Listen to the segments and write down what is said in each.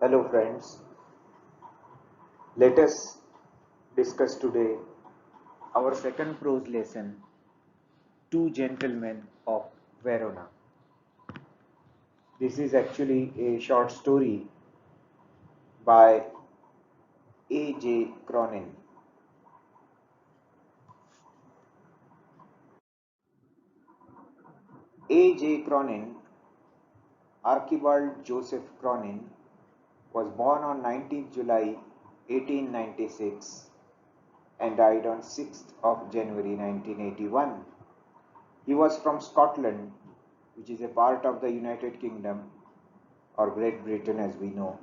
Hello friends, let us discuss today our second prose lesson, Two Gentlemen of Verona. This is actually a short story by A. J. Cronin. A. J. Cronin, Archibald Joseph Cronin, was born on 19th July 1896 and died on 6th of January 1981. He was from Scotland, which is a part of the United Kingdom or Great Britain as we know.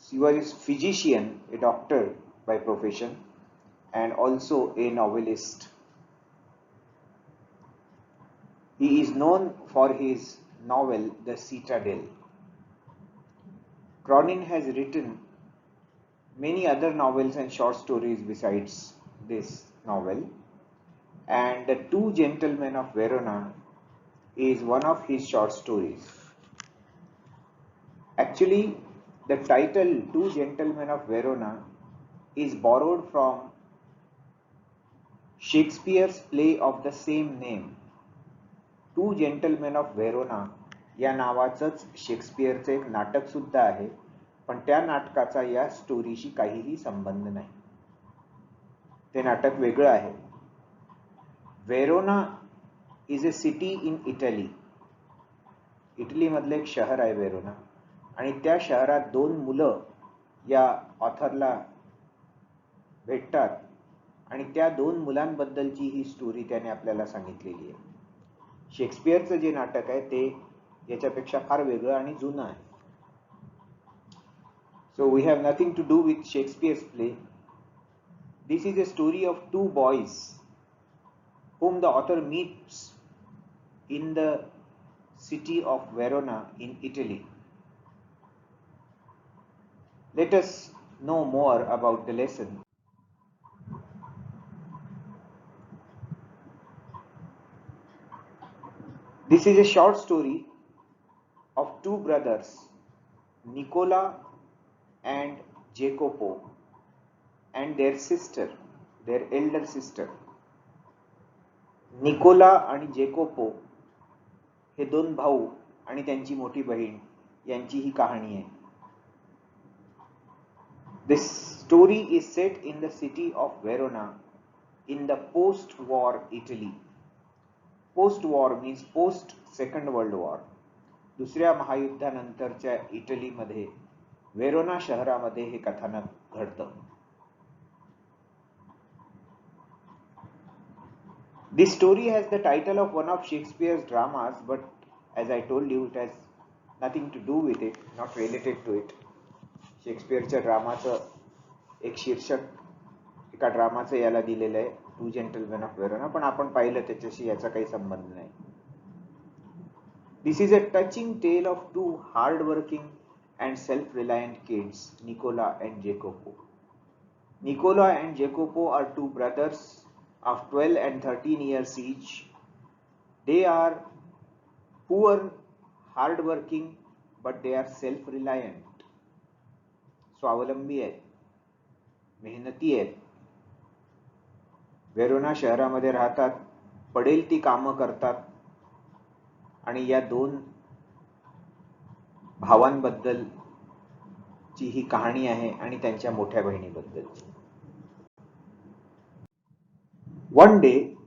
He was a physician, a doctor by profession, and also a novelist. He is known for his novel The Citadel. Cronin has written many other novels and short stories besides this novel, and The Two Gentlemen of Verona is one of his short stories. Actually, the title Two Gentlemen of Verona is borrowed from Shakespeare's play of the same name. Two gentleman of Verona या नावाचंच शेक्सपियरचं एक नाटक सुद्धा आहे, पण त्या नाटकाचा या स्टोरीशी काहीही संबंध नाही. ते नाटक वेगळं आहे. Verona is a city in Italy. इटलीमधलं एक शहर आहे व्हेरोना, आणि त्या शहरात दोन मुलं या ऑथरला भेटतात आणि त्या दोन मुलांबद्दलची ही स्टोरी त्याने आपल्याला सांगितलेली आहे. शेक्सपियरचं जे नाटक आहे ते याच्यापेक्षा फार वेगळं आणि जुनं आहे. So we have nothing to do with Shakespeare's play. This is a story of two boys whom the author meets in the city of Verona in Italy. Let us know more about the lesson. This is a short story of two brothers, Nicola and Jacopo, and their sister, their elder sister. Nicola आणि Jacopo हे दोन भाऊ आणि त्यांची मोठी बहीण यांची ही कहाणी आहे. This story is set in the city of Verona in the post-war Italy. Post-war means post Second World War. दुसऱ्या महायुद्धानंतरच्या इटलीमध्ये वेरोना शहरामध्ये हे कथानक घडतं. This story has the title of one of Shakespeare's dramas, but as I told you, it has nothing to do with it, not related to it. शेक्सपियरच्या ड्रामाचं एक शीर्षक एका ड्रामाचं याला दिलेलं आहे, टू जेंटलमॅन ऑफ वेरोना, पण आपण पाहिलं त्याच्याशी याचा काही संबंध नाही. This is a touching tale of two hard-working and self-reliant kids, Nicola and Jacopo. Nicola and Jacopo are two brothers of 12 and 13 years each. They are poor, hard-working, but they are self-reliant. स्वावलंबी आहेत, मेहनती आहेत. Verona शहरामध्ये राहतात, पडेल ती कामं करतात, आणि या दोन भावांबद्दलची ही कहाणी आहे आणि त्यांच्या मोठ्या बहिणीबद्दलची. One day,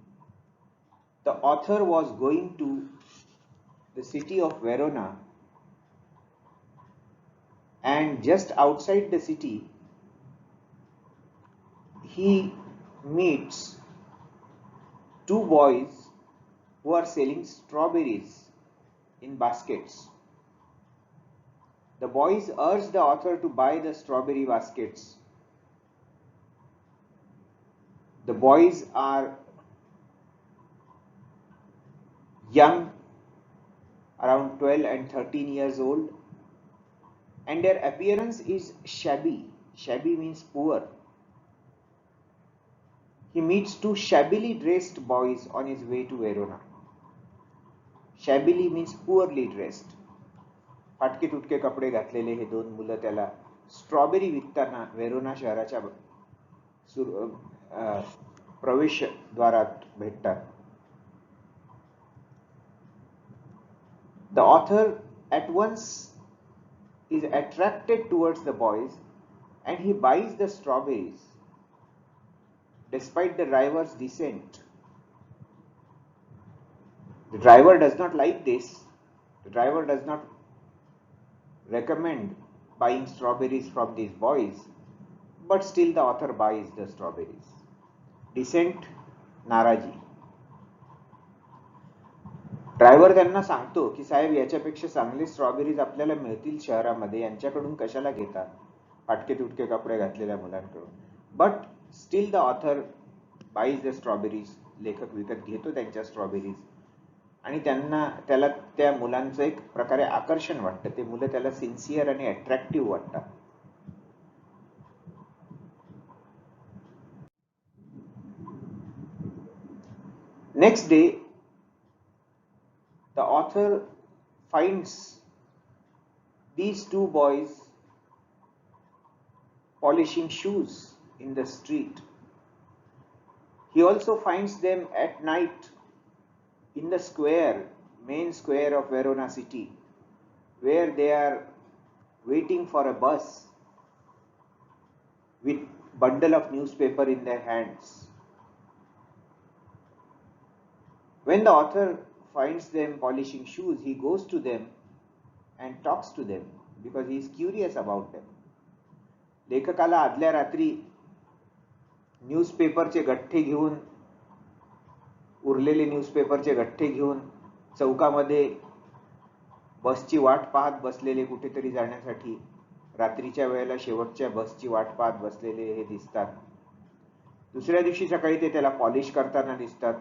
the author was going to the city of Verona, and just outside the city, he meets two boys who are selling strawberries in baskets. The boys urge the author to buy the strawberry baskets. The boys are young, around 12 and 13 years old, and their appearance is shabby. Shabby means poor. He meets two shabbily dressed boys on his way to Verona. Shabbily means poorly dressed. फाटके तुटके कपडे घातलेले हे दोन मुलं त्याला strawberry विकताना Verona शहराच्या प्रवेशद्वारात भेटतात. The author at once is attracted towards the boys and he buys the strawberries despite the driver's dissent. The driver does not like this. The driver does not recommend buying strawberries from these boys, but still the author buys the strawberries. Dissent, नाराजी. Driver त्यांना सांगतो की साहेब याच्यापेक्षा चांगले strawberries आपल्याला मिळतील शहरामध्ये, यांच्याकडून कशाला घेता फाटके तुटके कपडे घातलेल्या मुलांकडून. But still the author buys the strawberries. लेखक विकत घेतो त्यांच्या स्ट्रॉबेरीज आणि त्याला त्या मुलांचं एक प्रकारे आकर्षण वाटतं. ते मुलं त्याला सिन्सिअर आणि अट्रॅक्टिव्ह वाटतात. Next day the author finds these two boys polishing shoes in the street. He also finds them at night in the square, main square of Verona city, where they are waiting for a bus with bundle of newspaper in their hands. When the author finds them polishing shoes, he goes to them and talks to them because he is curious about them. लेखकाला आदल्या रात्री न्यूजपेपरचे गठ्ठे घेऊन उरलेले न्यूजपेपरचे गठ्ठे घेऊन चौकामध्ये बसची वाट पाहत बसलेले कुठेतरी जाण्यासाठी रात्रीच्या वेळेला शेवटच्या बसची वाट पाहत बसलेले हे दिसतात. दुसऱ्या दिवशी सकाळी ते त्याला पॉलिश करताना दिसतात.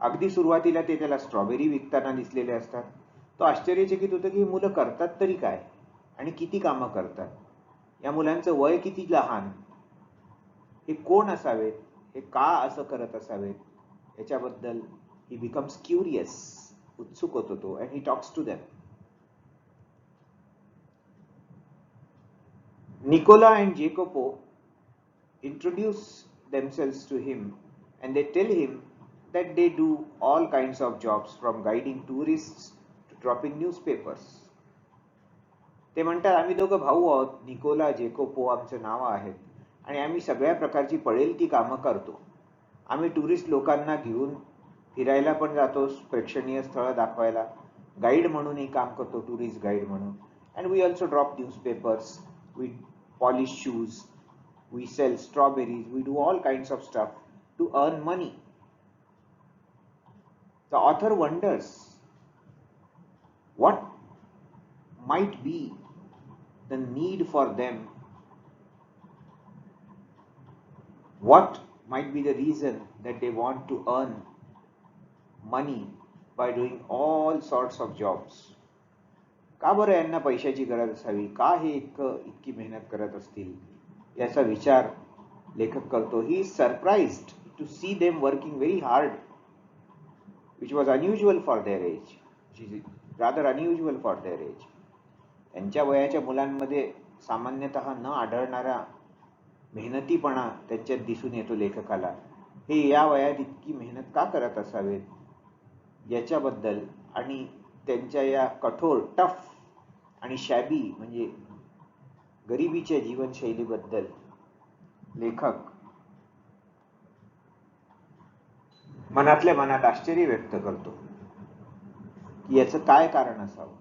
अगदी सुरुवातीला ते त्याला स्ट्रॉबेरी विकताना दिसलेले असतात. तो आश्चर्यचकित होतो की मुलं करतात तरी काय आणि किती कामं करतात. या मुलांचं वय किती लहान, हे कोण असावेत, हे का असं करत असावेत, याच्याबद्दल ही बिकम्स क्युरियस. उत्सुक होतो तो. And he talks to them. Nicola and Jacopo introduce themselves to him and they tell him that they do all kinds of jobs from guiding tourists to dropping newspapers. ते म्हणतात आम्ही दोघं भाऊ आहोत, Nicola जेकोपो आमचं नाव आहेत आणि आम्ही सगळ्या प्रकारची पडेल ती कामं करतो. आम्ही टुरिस्ट लोकांना घेऊन फिरायला पण जातो, प्रेक्षणीय स्थळं दाखवायला, गाईड म्हणूनही काम करतो, टुरिस्ट गाईड म्हणून. And we also drop newspapers, we polish shoes, we sell strawberries, we do all kinds of stuff to earn money. The author wonders what might be the need for them, what might be the reason that they want to earn money by doing all sorts of jobs. का बरं यांना पैशाची गरज असावी, का हे इतकी मेहनत करत असतील, याचा विचार लेखक करतो. He is surprised to see them working very hard, which was unusual for their age, rather unusual for their age. त्यांच्या वयाच्या मुलांमध्ये सामान्यतः न आढळणारा मेहनतीपणा त्यांच्यात दिसून येतो लेखकाला. हे या वयात इतकी मेहनत का करत असावेत याच्याबद्दल आणि त्यांच्या या कठोर, टफ आणि शॅबी म्हणजे गरिबीच्या जीवनशैलीबद्दल लेखक मनातल्या मनात आश्चर्य व्यक्त करतो की याचं काय कारण असावं.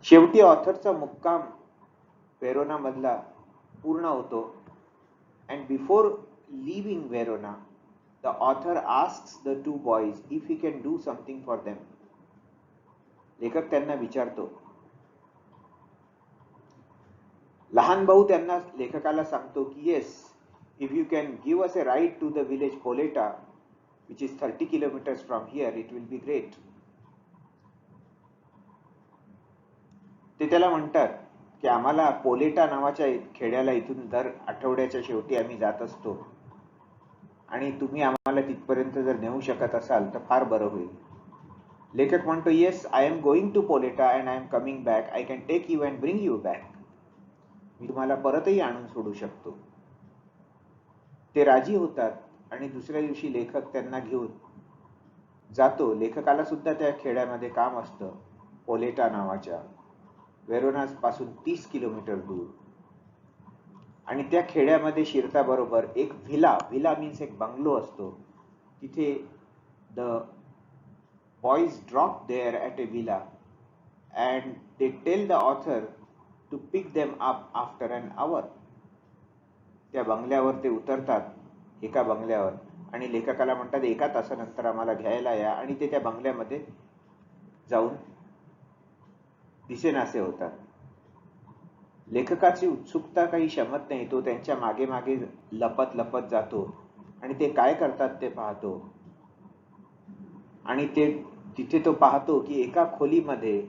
शेवटी ऑथरचा मुक्काम वेरोना मधला पूर्ण होतो. And before living Verona the author asks the two boys if he can do something for them. लेखक त्यांना विचारतो. लहान भाऊ त्यांना लेखकाला सांगतो की yes, if you can give us a ride to the village Poleta, which is 30 kilometers from here, it will be great. ते त्याला म्हणतात की आम्हाला पोलेटा नावाच्या खेड्याला इथून दर आठवड्याच्या शेवटी आम्ही जात असतो आणि तुम्ही आम्हाला तिथपर्यंत जर नेऊ शकत असाल तर फार बरं होईल. लेखक म्हणतो, yes, I am going to Poleta and I am coming back. I can take you and bring you back. मी तुम्हाला परतही आणून सोडू शकतो. ते राजी होतात आणि दुसऱ्या दिवशी लेखक त्यांना घेऊन जातो. लेखकाला सुद्धा त्या खेड्यामध्ये काम असतं, पोलेटा नावाच्या, वेरोना पासून 30 किलोमीटर दूर. आणि त्या खेड्यामध्ये शिरताबरोबर एक व्हिला मीन्स एक बंगलो असतो. तिथे the boys drop there at a villa and they tell the author to pick them up after an hour. त्या बंगल्यावर ते उतरतात, एका बंगल्यावर, आणि लेखकाला म्हणतात 1 तासानंतर आम्हाला घ्यायला या. आणि ते त्या बंगल्यामध्ये जाऊन दिसेनासे होतात. लेखकाची उत्सुकता काही शमत नाही. तो त्यांच्या मागे मागे लपत लपत जातो आणि ते काय करतात ते पाहतो. आणि तिथे तो पाहतो की एका खोलीमध्ये,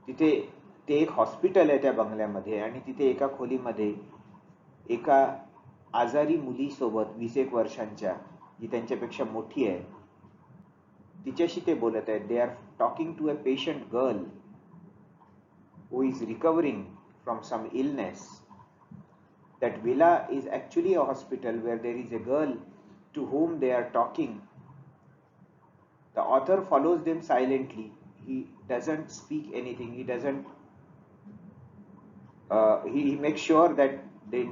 तिथे ते एक हॉस्पिटल आहे त्या बंगल्यामध्ये, आणि तिथे एका खोलीमध्ये एका आजारी मुलीसोबत 20 वर्षांच्या, जी त्यांच्यापेक्षा मोठी आहे, तिच्याशी ते बोलत आहेत. They are talking to a patient girl who is recovering from some illness. That villa is actually a hospital where there is a girl to whom they are talking. The author follows them silently. He doesn't speak anything. He doesn't he makes sure that they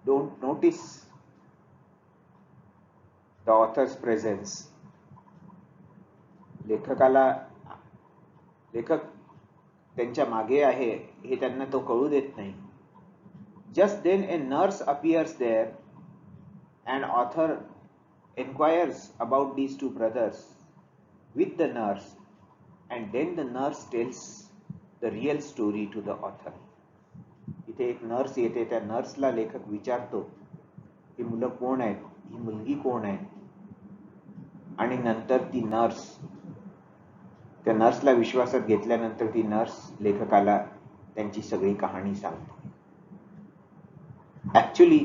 don't notice the author's presence. लेखक त्यांच्या मागे आहे हे त्यांना तो कळू देत नाही. Just then a nurse appears there and author inquires about these two brothers with the nurse, and then the nurse tells the real story to the author. इथे एक नर्स येते. त्या नर्सला लेखक विचारतो ही मुलं कोण आहेत, ही मुलगी कोण आहे. आणि नंतर ती नर्स, त्या नर्सला विश्वासात घेतल्यानंतर ती नर्स लेखकाला त्यांची सगळी कहाणी सांगते. ऍक्च्युली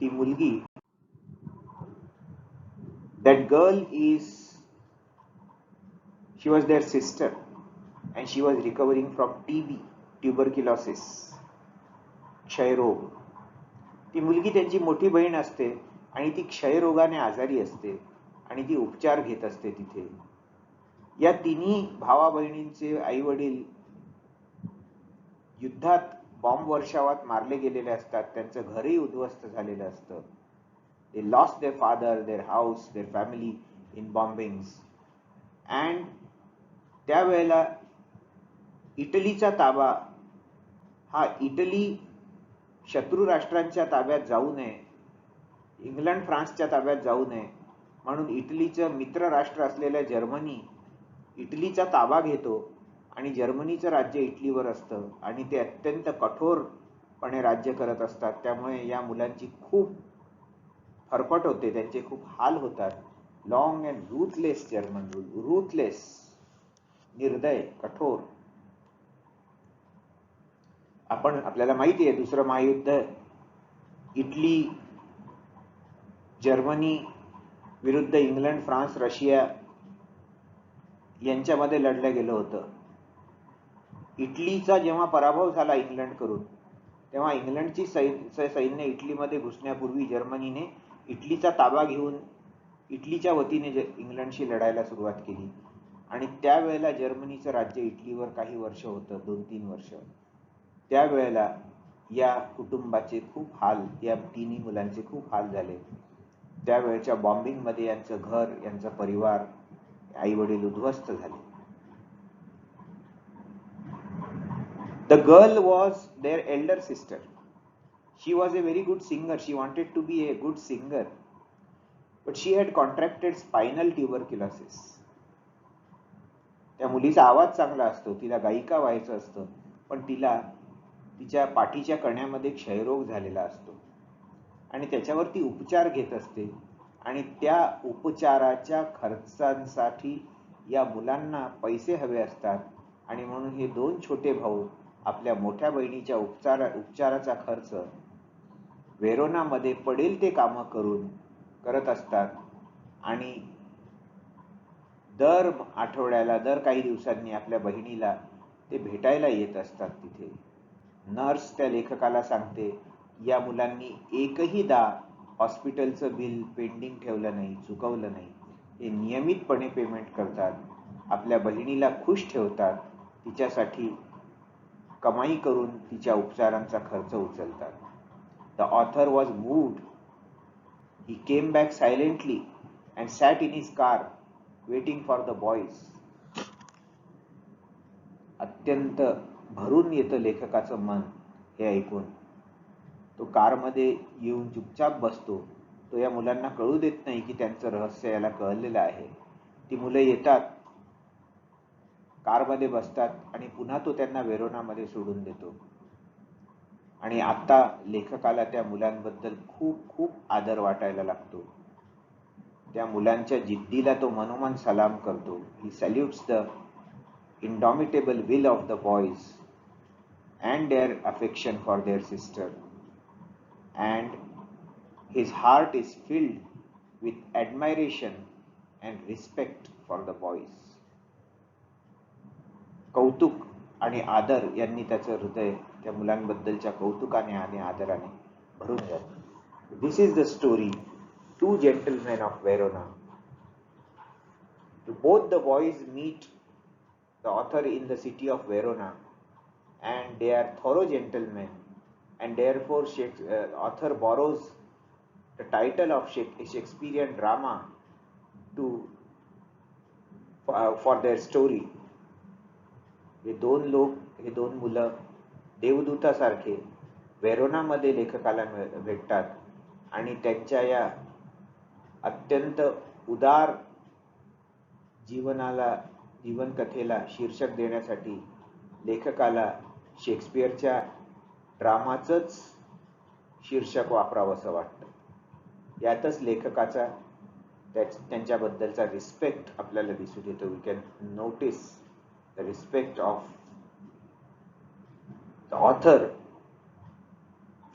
ती मुलगी, that girl she was their sister and she was recovering from TB, tuberculosis, क्षयरोग. ती मुलगी त्यांची मोठी बहीण असते आणि ती क्षयरोगाने आजारी असते आणि ती उपचार घेत असते तिथे. या तिन्ही भावा बहिणींचे आई वडील युद्धात, बॉम्ब वर्षावात मारले गेलेले असतात. त्यांचं घरही उद्ध्वस्त झालेलं असतं. They lost their father, their house, their family in bombings. And त्यावेळेला इटलीचा ताबा, हा इटली शत्रू राष्ट्रांच्या ताब्यात जाऊ नये, इंग्लंड फ्रान्सच्या ताब्यात जाऊ नये म्हणून इटलीचं मित्र राष्ट्र असलेल्या जर्मनी इटलीचा ताबा घेतो आणि जर्मनीचं राज्य इटलीवर असतं आणि ते अत्यंत कठोरपणे राज्य करत असतात. त्यामुळे या मुलांची खूप फरफट होते, त्यांचे खूप हाल होतात. Long and ruthless German rule, ruthless, निर्दय, कठोर. आपल्याला माहिती आहे दुसरं महायुद्ध इटली, जर्मनी विरुद्ध इंग्लंड, फ्रान्स, रशिया यांच्यामध्ये लढलं गेलं होतं. इटलीचा जेव्हा पराभव झाला इंग्लंड करून, तेव्हा इंग्लंडची सैन्य इटलीमध्ये घुसण्यापूर्वी जर्मनीने इटलीचा ताबा घेऊन इटलीच्या वतीने इंग्लंडशी लढायला सुरुवात केली. आणि त्यावेळेला जर्मनीचं राज्य इटलीवर काही वर्ष होतं, 2-3 वर्ष. त्यावेळेला या कुटुंबाचे खूप हाल, या तिन्ही मुलांचे खूप हाल झाले. त्यावेळेच्या बॉम्बिंगमध्ये यांचं घर, यांचा परिवार, आई वडील उद्ध्वस्त झाले. The girl was their elder sister. She was a very good singer. She wanted to be a good singer, but she had contracted spinal tuberculosis. त्या मुलीचा आवाज चांगला असतो, तिला गायिका व्हायचं असतं, पण तिला तिच्या पाठीच्या कण्यामध्ये क्षयरोग झालेला असतो आणि त्याच्यावर ती उपचार घेत असते. आणि त्या उपचाराच्या खर्चांसाठी या मुलांना पैसे हवे असतात आणि म्हणून हे 2 छोटे भाऊ आपल्या मोठ्या बहिणीच्या उपचाराचा खर्च वेरोनामध्ये पडेल ते कामं करून करत असतात आणि दर आठवड्याला दर काही दिवसांनी आपल्या बहिणीला ते भेटायला येत असतात तिथे. नर्स त्या लेखकाला सांगते, या मुलांनी एकहीदा हॉस्पिटलचं बिल पेंडिंग ठेवलं नाही, चुकवलं नाही. हे नियमितपणे पेमेंट करतात, आपल्या बहिणीला खुश ठेवतात, तिच्यासाठी कमाई करून तिच्या उपचारांचा खर्च उचलतात. The author was moved. He came back silently and sat in his car waiting for the boys. अत्यंत भरून येतं लेखकाचं मन हे ऐकून. तो कारमध्ये येऊन चुपचाप बसतो. तो या मुलांना कळू देत नाही की त्यांचं रहस्य याला कळलेलं आहे. ती मुलं येतात, कारमध्ये बसतात आणि पुन्हा तो त्यांना वेरोनामध्ये सोडून देतो. आणि आता लेखकाला त्या मुलांबद्दल खूप खूप आदर वाटायला लागतो. त्या मुलांच्या जिद्दीला तो मनोमन सलाम करतो. He salutes the indomitable will of the boys and their affection for their sister, and his heart is filled with admiration and respect for the boys. कौतुक आणि आदर यांनी त्याचं हृदय त्या मुलांबद्दलच्या कौतुकाने आणि आदराने भरून जातं. This is the story, Two Gentlemen of Verona. Both the boys meet the author in the city of Verona, and they are thorough gentlemen, and therefore author borrows the title of Shakespearean drama for their story. हे दोन मुलं देवदूतासारखे वेरोनामध्ये लेखकाला भेटतात आणि त्यांच्या या अत्यंत उदार जीवनकथेला शीर्षक देण्यासाठी लेखकाला शेक्सपियरच्या ड्रामाचंच शीर्षक वापरावंसं वाटतं. यातच लेखकाचा त्यांच्याबद्दलचा रिस्पेक्ट आपल्याला दिसून येतो. We can notice the respect of the author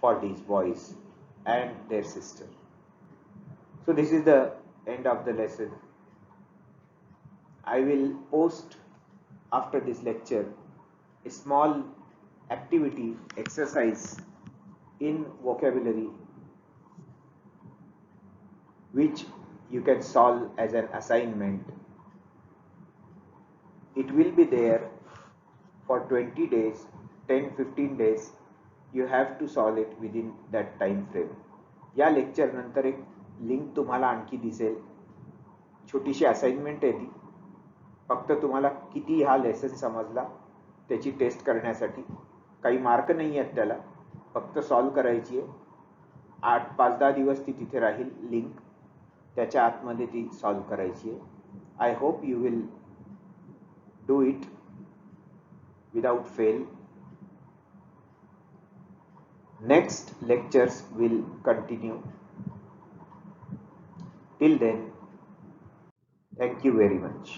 for these boys and their sister. So this is the end of the lesson. I will post after this lecture a small activity exercise in vocabulary which you can solve as an assignment. It will be there for 20 days, 10-15 days. You have to solve it within that time frame. या lecture नंतर एक link तुम्हाला आणखी दिसेल. छोटीशी assignment आहे ती. फक्त तुम्हाला किती हा लेसन समजला त्याची टेस्ट करण्यासाठी. काही मार्क नाही आहेत त्याला, फक्त सॉल्व करायची आहे. 5-10 दिवस ती तिथे राहील लिंक. त्याच्या आतमध्ये ती सॉल्व करायची आहे. I hope you will do it without fail. Next lectures will continue. Till then, thank you very much.